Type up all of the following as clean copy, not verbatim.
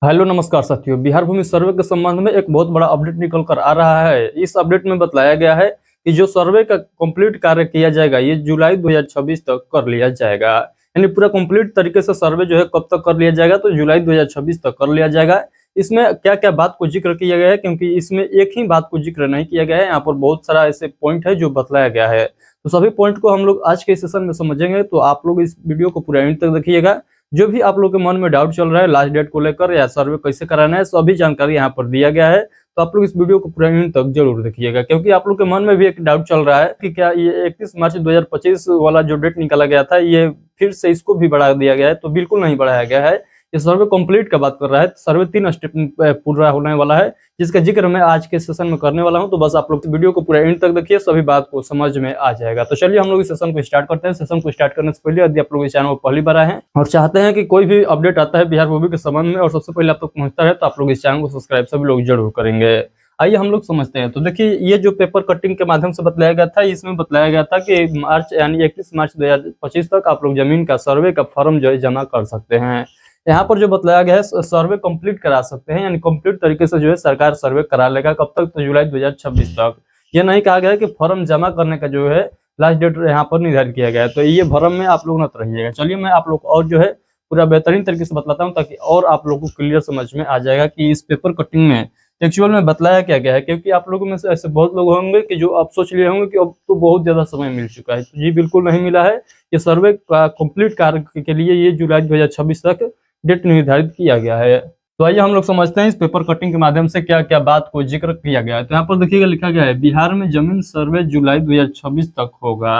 Hello नमस्कार साथियों। बिहार भूमि सर्वे के संबंध में एक बहुत बड़ा अपडेट निकल कर आ रहा है। इस अपडेट में बताया गया है कि जो सर्वे का कंप्लीट कार्य किया जाएगा ये जुलाई 2026 तक कर लिया जाएगा। यानी पूरा कंप्लीट तरीके से सर्वे जो है कब तक कर लिया जाएगा, तो जुलाई 2026 तक कर लिया जाएगा। इसमें क्या क्या बात को जिक्र किया गया है, क्योंकि इसमें एक ही बात को जिक्र नहीं किया गया है, यहाँ पर बहुत सारा ऐसे पॉइंट है जो बतलाया गया है। तो सभी पॉइंट को हम लोग आज के सेशन में समझेंगे, तो आप लोग इस वीडियो को पूरा एंड तक देखिएगा। जो भी आप लोग के मन में डाउट चल रहा है लास्ट डेट को लेकर या सर्वे कैसे कराना है, सभी जानकारी यहाँ पर दिया गया है। तो आप लोग इस वीडियो को पूरा एंड तक जरूर देखिएगा, क्योंकि आप लोग के मन में भी एक डाउट चल रहा है कि क्या ये 31 मार्च 2025 वाला जो डेट निकाला गया था ये फिर से इसको भी बढ़ा दिया गया है। तो बिल्कुल नहीं बढ़ाया गया है, ये सर्वे कंप्लीट का बात कर रहा है। सर्वे 3 स्टेप पूरा होने वाला है, जिसका जिक्र मैं आज के सेशन में करने वाला हूं। तो बस आप लोग वीडियो को पूरा एंड तक देखिए, सभी बात को समझ में आ जाएगा। तो चलिए हम लोग इस सेशन को स्टार्ट करते हैं। सेशन को स्टार्ट करने से पहले यदि आप लोग इस चैनल पर पहली बार आए हैं और चाहते हैं कि कोई भी अपडेट आता है बिहार भूमि के संबंध में और सबसे पहले आप तक पहुंचता है, तो आप लोग इस चैनल को सब्सक्राइब सभी लोग जरूर करेंगे। आइए हम लोग समझते हैं। तो देखिए, ये जो पेपर कटिंग के माध्यम से बताया गया था, इसमें बताया गया था कि मार्च यानी 31 मार्च 2025 तक आप लोग जमीन का सर्वे का फॉर्म जो है जमा कर सकते हैं। यहाँ पर जो बताया गया है सर्वे कंप्लीट करा सकते हैं, यानी कंप्लीट तरीके से जो है सरकार सर्वे करा लेगा। कब तक? तो जुलाई 2026 तक। ये नहीं कहा गया है कि फॉर्म जमा करने का जो है लास्ट डेट यहाँ पर निर्धारित किया गया है। तो ये भ्रम में आप लोग न रहिएगा। चलिए मैं आप लोग और जो है पूरा बेहतरीन तरीके से बतलाता हूँ, ताकि और आप लोग को क्लियर समझ में आ जाएगा कि इस पेपर कटिंग में एक्चुअल में बतलाया क्या गया है। क्योंकि आप लोगों में से ऐसे बहुत लोग होंगे कि जो आप सोच लिए होंगे कि अब तो बहुत ज्यादा समय मिल चुका है। तो जी बिल्कुल नहीं मिला है। ये सर्वे का कंप्लीट कार्य के लिए ये जुलाई 2026 तक डेट निर्धारित किया गया है। तो आइए हम लोग समझते हैं इस पेपर कटिंग के माध्यम से क्या क्या बात को जिक्र किया गया है। तो यहाँ पर देखिएगा, लिखा गया है बिहार में जमीन सर्वे जुलाई 2026 तक होगा।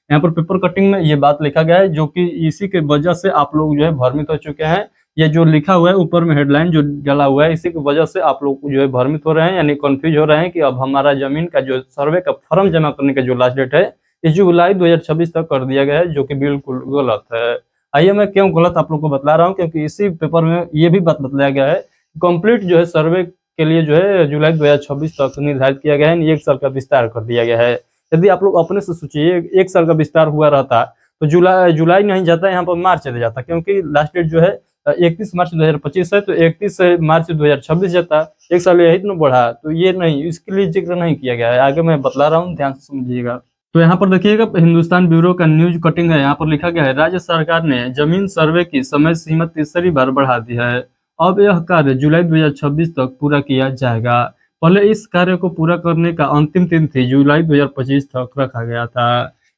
यहाँ पर पेपर कटिंग में ये बात लिखा गया है, जो कि इसी के वजह से आप लोग जो है भ्रमित हो चुके हैं। ये जो लिखा हुआ है ऊपर में हेडलाइन जो डाला हुआ है, इसी की वजह से आप लोग जो है भ्रमित हो रहे हैं, यानी कंफ्यूज हो रहे हैं कि अब हमारा जमीन का जो सर्वे का फॉर्म जमा करने का जो लास्ट डेट है ये जुलाई 2026 तक कर दिया गया है, जो कि बिल्कुल गलत है। आइए मैं क्यों गलत आप लोग को बतला रहा हूँ, क्योंकि इसी पेपर में ये भी बात बतलाया गया है कंप्लीट जो है सर्वे के लिए जो है जुलाई 2026 तक निर्धारित किया गया है, 1 साल का विस्तार कर दिया गया है। यदि आप लोग अपने से सोचिए 1 साल का विस्तार हुआ रहता तो जुलाई नहीं जाता, यहाँ पर मार्च चले जाता, क्योंकि लास्ट डेट जो है 31 मार्च 2025 है, तो 31 मार्च 2026 जाता। 1 साल यही तो बढ़ा, तो ये नहीं, इसके लिए जिक्र नहीं किया गया है। आगे मैं बतला रहा हूँ, ध्यान से समझिएगा। तो यहाँ पर देखिएगा, हिंदुस्तान ब्यूरो का न्यूज कटिंग है। यहाँ पर लिखा गया है राज्य सरकार ने जमीन सर्वे की समय सीमा तीसरी बार बढ़ा दी है। अब यह कार्य जुलाई 2026 तक पूरा किया जाएगा। पहले इस कार्य को पूरा करने का अंतिम तिथि जुलाई 2025 तक रखा गया था।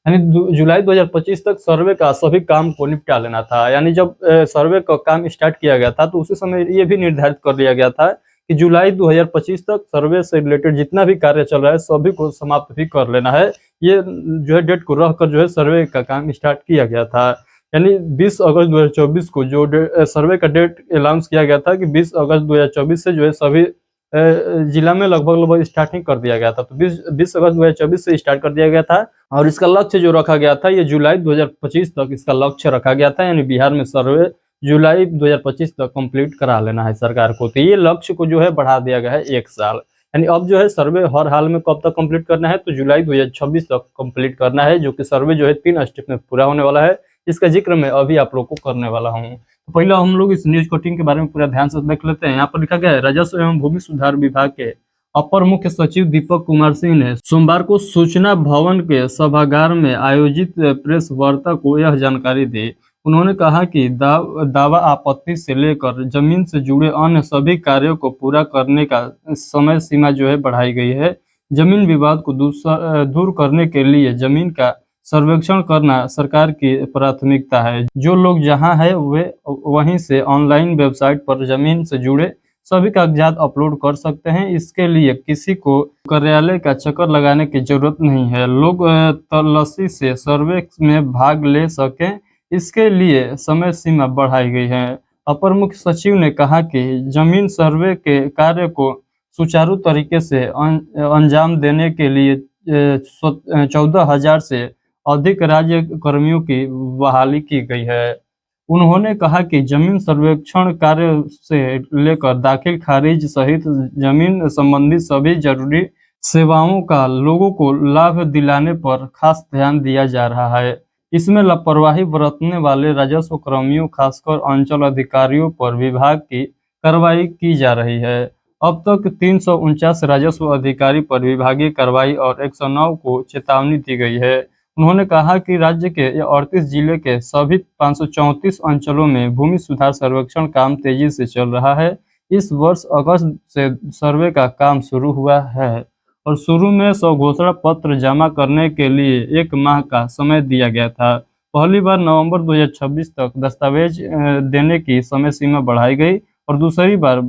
यानी जुलाई 2025 तक सर्वे का सभी काम को निपटा लेना था। यानी जब सर्वे का काम स्टार्ट किया गया था, तो उसी समय ये भी निर्धारित कर लिया गया था कि जुलाई 2025 तक सर्वे से रिलेटेड जितना भी कार्य चल रहा है सभी को समाप्त भी कर लेना है। ये जो है डेट को रहकर जो है सर्वे का काम स्टार्ट किया गया था। यानी 20 अगस्त 2024 को जो सर्वे का डेट अनाउंस किया गया था कि 20 अगस्त 2024 से जो है सभी जिला में लगभग स्टार्टिंग कर दिया गया था। तो 20 अगस्त 2024 से स्टार्ट कर दिया गया था, और इसका लक्ष्य जो रखा गया था ये जुलाई 2025 तक इसका लक्ष्य रखा गया था। यानी बिहार में सर्वे जुलाई 2025 तक कंप्लीट करा लेना है सरकार को। तो ये लक्ष्य को जो है बढ़ा दिया गया है 1 साल। यानी अब जो है सर्वे हर हाल में कब तक कंप्लीट करना है, तो जुलाई 2026 तक कंप्लीट करना है, जो कि सर्वे जो है 3 स्टेप में पूरा होने वाला है। इसका जिक्र मैं अभी आप लोग को करने वाला हूँ। तो पहले हम लोग इस न्यूज कटिंग के बारे में पूरा ध्यान से देख लेते हैं। यहाँ पर लिखा गया है राजस्व एवं भूमि सुधार विभाग के अपर मुख्य सचिव दीपक कुमार सिंह ने सोमवार को सूचना भवन के सभागार में आयोजित प्रेस वार्ता को यह जानकारी दी। उन्होंने कहा कि दावा आपत्ति से लेकर जमीन से जुड़े अन्य सभी कार्यों को पूरा करने का समय सीमा जो है बढ़ाई गई है। जमीन विवाद को दूर करने के लिए जमीन का सर्वेक्षण करना सरकार की प्राथमिकता है। जो लोग जहां है वे वहीं से ऑनलाइन वेबसाइट पर जमीन से जुड़े सभी कागजात अपलोड कर सकते हैं। इसके लिए किसी को कार्यालय का चक्कर लगाने की जरूरत नहीं है। लोग तलाशी से सर्वे में भाग ले सकें, इसके लिए समय सीमा बढ़ाई गई है। अपर मुख्य सचिव ने कहा कि जमीन सर्वे के कार्य को सुचारू तरीके से अंजाम देने के लिए 14,000 से अधिक राज्य कर्मियों की बहाली की गई है। उन्होंने कहा कि जमीन सर्वेक्षण कार्य से लेकर दाखिल खारिज सहित जमीन संबंधी सभी जरूरी सेवाओं का लोगों को लाभ दिलाने पर खास ध्यान दिया जा रहा है। इसमें लापरवाही बरतने वाले राजस्व कर्मियों, खासकर अंचल अधिकारियों पर विभाग की कार्रवाई की जा रही है। अब तक 349 राजस्व अधिकारी पर विभागीय कार्रवाई और 109 को चेतावनी दी गई है। उन्होंने कहा कि राज्य के 38 जिले के सभी 534 अंचलों में भूमि सुधार सर्वेक्षण काम तेजी से चल रहा है। इस वर्ष अगस्त से सर्वे का काम शुरू हुआ है और शुरू में स्वघोषणा पत्र जमा करने के लिए 1 माह का समय दिया गया था। पहली बार नवंबर 2026 तक दस्तावेज देने की समय सीमा बढ़ाई गई और दूसरी बार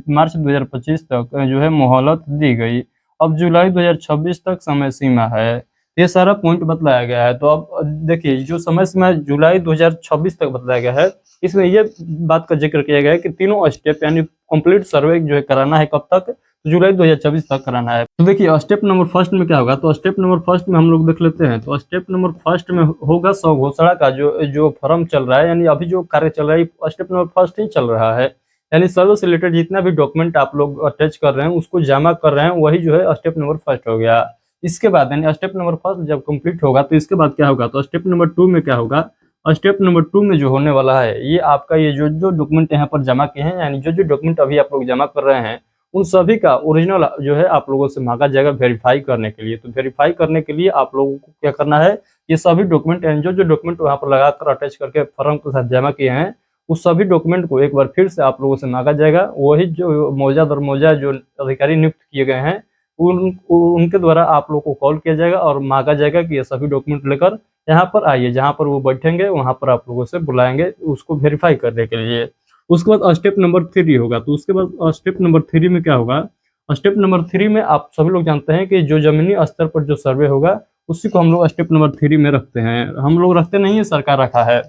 मार्च 2025 तक जो है मोहलत दी गई। अब जुलाई 2026 तक समय सीमा है। ये सारा पॉइंट बतलाया गया है। तो अब देखिए, जो समय सीमा जुलाई 2026 तक बताया गया है, इसमें ये बात का जिक्र किया गया है कि तीनों स्टेप यानी कंप्लीट सर्वे जो है कराना है कब तक, जुलाई 2024 तक कराना है। तो देखिए स्टेप नंबर फर्स्ट में क्या होगा, तो स्टेप नंबर फर्स्ट में हम लोग देख लेते हैं। तो स्टेप नंबर फर्स्ट में होगा स्वघोषणा का जो फॉर्म चल रहा है, यानी अभी जो कार्य चल रहा है स्टेप नंबर फर्स्ट ही चल रहा है। यानी सर्वे से रिलेटेड जितना भी डॉक्यूमेंट आप लोग अटैच कर रहे हैं उसको जमा कर रहे हैं, वही जो है स्टेप नंबर फर्स्ट हो गया। इसके बाद यानी स्टेप नंबर फर्स्ट जब कंप्लीट होगा तो इसके बाद क्या होगा, तो स्टेप नंबर 2 में क्या होगा, स्टेप नंबर 2 में जो होने वाला है ये आपका ये जो डॉक्यूमेंट यहाँ पर जमा किए हैं, यानी जो डॉक्यूमेंट अभी आप लोग जमा कर रहे हैं उन सभी का ओरिजिनल जो है आप लोगों से मांगा जाएगा वेरीफाई करने के लिए। तो वेरीफाई करने के लिए आप लोगों को क्या करना है, ये सभी डॉक्यूमेंट यानी जो डॉक्यूमेंट वहाँ पर लगाकर अटैच करके फॉर्म के साथ जमा किए हैं उस सभी डॉक्यूमेंट को एक बार फिर से आप लोगों से मांगा जाएगा। वही जो मौजा दर मौजा जो अधिकारी नियुक्त किए गए हैं उनके द्वारा आप लोग को कॉल किया जाएगा और मांगा जाएगा कि ये सभी डॉक्यूमेंट लेकर यहाँ पर आइए, जहाँ पर वो बैठेंगे वहाँ पर आप लोगों से बुलाएंगे उसको वेरीफाई करने के लिए। उसके बाद स्टेप नंबर 3 होगा। तो उसके बाद स्टेप नंबर 3 में क्या होगा, स्टेप नंबर 3 में आप सभी लोग जानते हैं कि जो जमीनी स्तर पर जो सर्वे होगा उसी को हम लोग स्टेप नंबर 3 में रखते हैं। हम लोग रखते नहीं है, सरकार रखा है।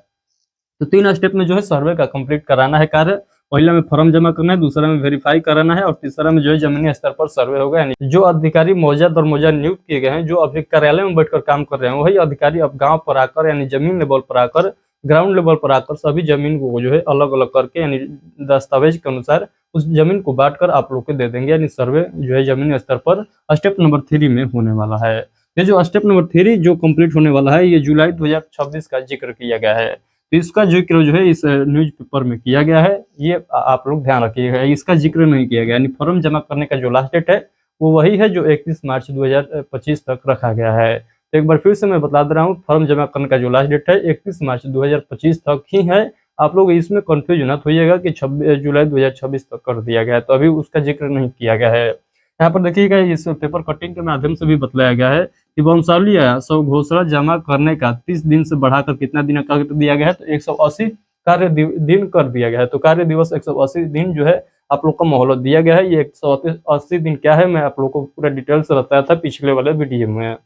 तो 3 स्टेप में जो है सर्वे का कंप्लीट कराना है कार्य। पहला में फॉर्म जमा करना है, दूसरा में वेरीफाई कराना है और तीसरा में जो है जमीनी स्तर पर सर्वे होगा। यानी जो अधिकारी मौजा दर मौजा नियुक्त किए गए हैं, जो अभी कार्यालय में बैठकर काम कर रहे हैं, वही अधिकारी अब गांव पर आकर यानी जमीन लेवल पर आकर ग्राउंड लेवल पर आकर सभी जमीन को जो है अलग अलग करके यानी दस्तावेज के अनुसार उस जमीन को बांटकर आप लोग को दे देंगे। यानी सर्वे जो है जमीनी स्तर पर स्टेप नंबर 3 में होने वाला है। ये जो स्टेप नंबर 3 जो कंप्लीट होने वाला है ये जुलाई 2026 का जिक्र किया गया है। तो इसका जिक्र जो है इस न्यूज पेपर में किया गया है, ये आप लोग ध्यान रखिएगा। इसका जिक्र नहीं किया गया, यानी फॉर्म जमा करने का जो लास्ट डेट है वो वही है जो 31 मार्च 2025 तक रखा गया है। तो एक बार फिर से मैं बता दे रहा हूँ, फॉर्म जमा करने का जो लास्ट डेट है 31 मार्च 2025 तक ही है। आप लोग इसमें कंफ्यूज ना होइएगा कि 26 जुलाई 2026 तक कर दिया गया है, तो अभी उसका जिक्र नहीं किया गया है। यहाँ पर देखिएगा इस पेपर कटिंग के माध्यम से भी बतलाया गया है कि वंशावली स्वघोषणा जमा करने का 30 दिन से बढ़ाकर कितना दिन कर दिया गया है, तो 180 कार्य दिन कर दिया गया है। तो कार्य दिवस 180 दिन जो है आप लोग को मोहलत दिया गया है। ये 180 दिन क्या है मैं आप लोग को पूरा डिटेल से बताया था पिछले वाले वीडियो में।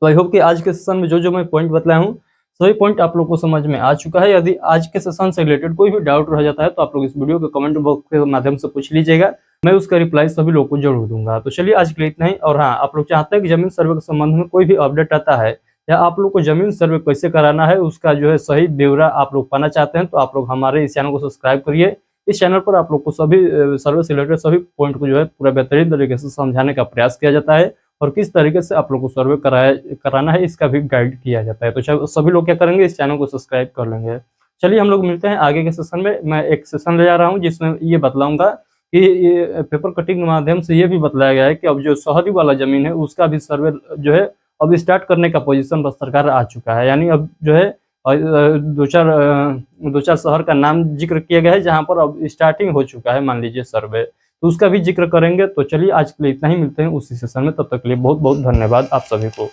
तो आई होप कि आज के सेशन में जो मैं पॉइंट बतलाया हूँ सभी पॉइंट आप लोग को समझ में आ चुका है। यदि आज के सेशन से रिलेटेड कोई भी डाउट रह जाता है तो आप लोग इस वीडियो के कमेंट बॉक्स के माध्यम से पूछ लीजिएगा, मैं उसका रिप्लाई सभी लोग को जरूर दूंगा। तो चलिए आज के लिए इतना ही। और हाँ, आप लोग चाहते हैं कि जमीन सर्वे के संबंध में कोई भी अपडेट आता है या आप लोग को जमीन सर्वे कैसे कराना है उसका जो है सही ब्यौरा आप लोग पाना चाहते हैं तो आप लोग हमारे इस चैनल को सब्सक्राइब करिए। इस चैनल पर आप लोग को सभी सर्वे से रिलेटेड सभी पॉइंट को जो है पूरा बेहतरीन तरीके से समझाने का प्रयास किया जाता है और किस तरीके से आप लोग को सर्वे कराना है इसका भी गाइड किया जाता है। तो सभी लोग क्या करेंगे, इस चैनल को सब्सक्राइब कर लेंगे। चलिए हम लोग मिलते हैं आगे के सेशन में। मैं एक सेशन ले जा रहा हूँ जिसमें ये बतलाऊंगा कि ये पेपर कटिंग के माध्यम से ये भी बतलाया गया है कि अब जो शहरी वाला जमीन है उसका भी सर्वे जो है अब स्टार्ट करने का पोजीशन पर सरकार आ चुका है। यानी अब जो है दो चार शहर का नाम जिक्र किया गया है जहाँ पर अब स्टार्टिंग हो चुका है मान लीजिए सर्वे, तो उसका भी जिक्र करेंगे। तो चलिए आज के लिए इतना ही, मिलते हैं उसी सेशन में। तब तक के लिए बहुत बहुत धन्यवाद आप सभी को।